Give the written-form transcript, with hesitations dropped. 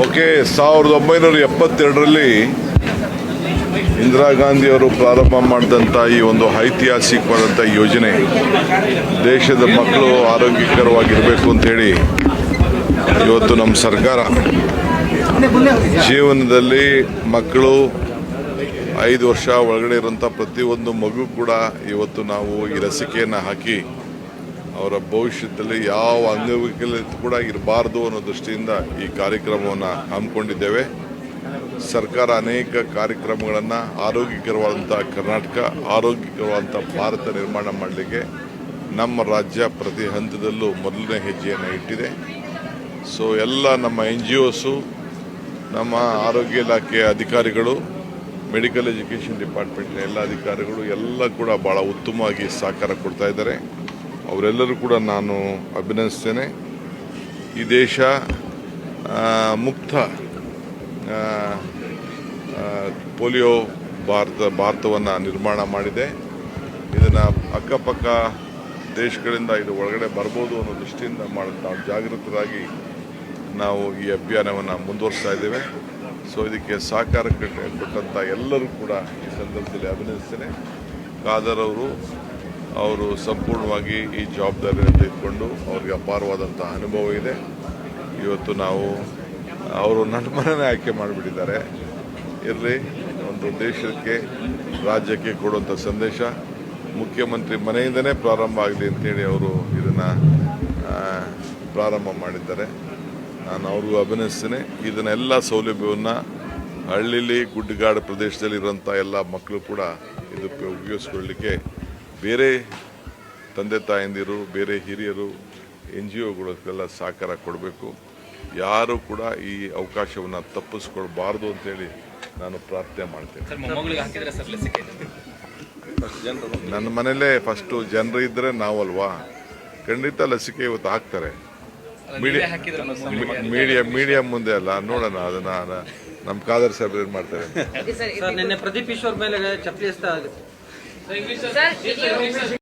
Okay. 1972ರಲ್ಲಿ Indira ಗಾಂಧಿಯವರು ಪ್ರಾರಂಭ ಮಾಡಿದಂಥ ಈ ಒಂದು ಐತಿಹಾಸಿಕವಾದಂಥ ಯೋಜನೆ ದೇಶದ ಮಕ್ಕಳು ಆರೋಗ್ಯಕರವಾಗಿರಬೇಕು ಅಂತೇಳಿ ಇವತ್ತು ನಮ್ಮ ಸರ್ಕಾರ ಜೀವನದಲ್ಲಿ ಮಕ್ಕಳು 5 ವರ್ಷ ಒಳಗಡೆ ಇರುವಂಥ ಪ್ರತಿಯೊಂದು ಮಗು ಕೂಡ ಇವತ್ತು ನಾವು ಈ ಲಸಿಕೆಯನ್ನು ಹಾಕಿ ಅವರ ಭವಿಷ್ಯದಲ್ಲಿ ಯಾವ ಅಂಗವೈಕಲ್ಯತೆ ಕೂಡ ಇರಬಾರ್ದು ಅನ್ನೋ ದೃಷ್ಟಿಯಿಂದ ಈ ಕಾರ್ಯಕ್ರಮವನ್ನು ಹಮ್ಮಿಕೊಂಡಿದ್ದೇವೆ. ಸರ್ಕಾರ ಅನೇಕ ಕಾರ್ಯಕ್ರಮಗಳನ್ನು ಆರೋಗ್ಯಕರವಾದಂಥ ಕರ್ನಾಟಕ, ಆರೋಗ್ಯಕರವಾದಂಥ ಭಾರತ ನಿರ್ಮಾಣ ಮಾಡಲಿಕ್ಕೆ ನಮ್ಮ ರಾಜ್ಯ ಪ್ರತಿ ಹಂತದಲ್ಲೂ ಮೊದಲನೇ ಹೆಜ್ಜೆಯನ್ನು ಇಟ್ಟಿದೆ. ಸೊ ಎಲ್ಲ ನಮ್ಮ NGOs, ನಮ್ಮ ಆರೋಗ್ಯ ಇಲಾಖೆಯ ಅಧಿಕಾರಿಗಳು, ಮೆಡಿಕಲ್ ಎಜುಕೇಷನ್ ಡಿಪಾರ್ಟ್ಮೆಂಟ್ನ ಎಲ್ಲ ಅಧಿಕಾರಿಗಳು ಎಲ್ಲ ಕೂಡ ಭಾಳ ಉತ್ತಮವಾಗಿ ಸಹಕಾರ ಕೊಡ್ತಾ ಇದ್ದಾರೆ. ಅವರೆಲ್ಲರೂ ಕೂಡ ನಾನು ಅಭಿನಂದಿಸ್ತೇನೆ. ಈ ದೇಶ ಮುಕ್ತ ಪೋಲಿಯೋ ಭಾರತವನ್ನು ನಿರ್ಮಾಣ ಮಾಡಿದೆ. ಇದನ್ನು ಅಕ್ಕಪಕ್ಕ ದೇಶಗಳಿಂದ ಇದು ಒಳಗಡೆ ಬರ್ಬೋದು ಅನ್ನೋ ದೃಷ್ಟಿಯಿಂದ ನಾವು ಜಾಗೃತರಾಗಿ ನಾವು ಈ ಅಭಿಯಾನವನ್ನು ಮುಂದುವರಿಸ್ತಾ ಇದ್ದೇವೆ. ಸೊ ಇದಕ್ಕೆ ಸಹಕಾರ ಕೊಟ್ಟಂಥ ಎಲ್ಲರೂ ಕೂಡ ಈ ಸಂದರ್ಭದಲ್ಲಿ ಅಭಿನಂದಿಸ್ತೇನೆ. ಖಾದರ್ ಅವರು ಸಂಪೂರ್ಣವಾಗಿ ಈ ಜವಾಬ್ದಾರಿಯನ್ನು ತೆಗೆದುಕೊಂಡು ಅವ್ರಿಗೆ ಅಪಾರವಾದಂಥ ಅನುಭವ ಇದೆ. ಇವತ್ತು ನಾವು ಅವರು ನನ್ನ ಮನೆಯೇ ಆಯ್ಕೆ ಮಾಡಿಬಿಟ್ಟಿದ್ದಾರೆ. ಇರಲಿ, ಒಂದು ದೇಶಕ್ಕೆ ರಾಜ್ಯಕ್ಕೆ ಕೊಡುವಂಥ ಸಂದೇಶ ಮುಖ್ಯಮಂತ್ರಿ ಮನೆಯಿಂದನೇ ಪ್ರಾರಂಭ ಆಗಲಿ ಅಂತೇಳಿ ಅವರು ಇದನ್ನು ಪ್ರಾರಂಭ ಮಾಡಿದ್ದಾರೆ. ನಾನು ಅವ್ರಿಗೂ ಅಭಿನಯಿಸ್ತೇನೆ. ಇದನ್ನೆಲ್ಲ ಸೌಲಭ್ಯವನ್ನು ಹಳ್ಳಿಲಿ ಗುಡ್ಡಗಾಡು ಪ್ರದೇಶದಲ್ಲಿರುವಂಥ ಎಲ್ಲ ಮಕ್ಕಳು ಕೂಡ ಇದಕ್ಕೆ ಉಪಯೋಗಿಸ್ಕೊಳ್ಳಲಿಕ್ಕೆ ಬೇರೆ ತಂದೆ ತಾಯಂದಿರು, ಬೇರೆ ಹಿರಿಯರು, NGOಗಳಿಗೆಲ್ಲ ಸಹಕಾರ ಕೊಡಬೇಕು. ಯಾರು ಕೂಡ ಈ ಅವಕಾಶವನ್ನು ತಪ್ಪಿಸ್ಕೊಳ್ಬಾರ್ದು ಅಂತೇಳಿ ನಾನು ಪ್ರಾರ್ಥನೆ ಮಾಡ್ತೇನೆ. ನನ್ನ ಮನೇಲೇ ಫಸ್ಟು ಜನರು ಇದ್ದರೆ ನಾವಲ್ವಾ, ಖಂಡಿತ ಲಸಿಕೆ ಇವತ್ತು ಹಾಕ್ತಾರೆ. ಮೀಡಿಯಾ ಮುಂದೆ ಅಲ್ಲ, ನೋಡೋಣ ಅದನ್ನ ನಮ್ಮ ಖಾದರ್ ಸಾಹೇಬ್ ಏನ್ ಮಾಡ್ತಾರೆ. ನಿನ್ನೆ ಪ್ರದೀಪ್ ಈಶ್ವರ್ ಮೇಲೆ ಚಪ್ಪಲಿ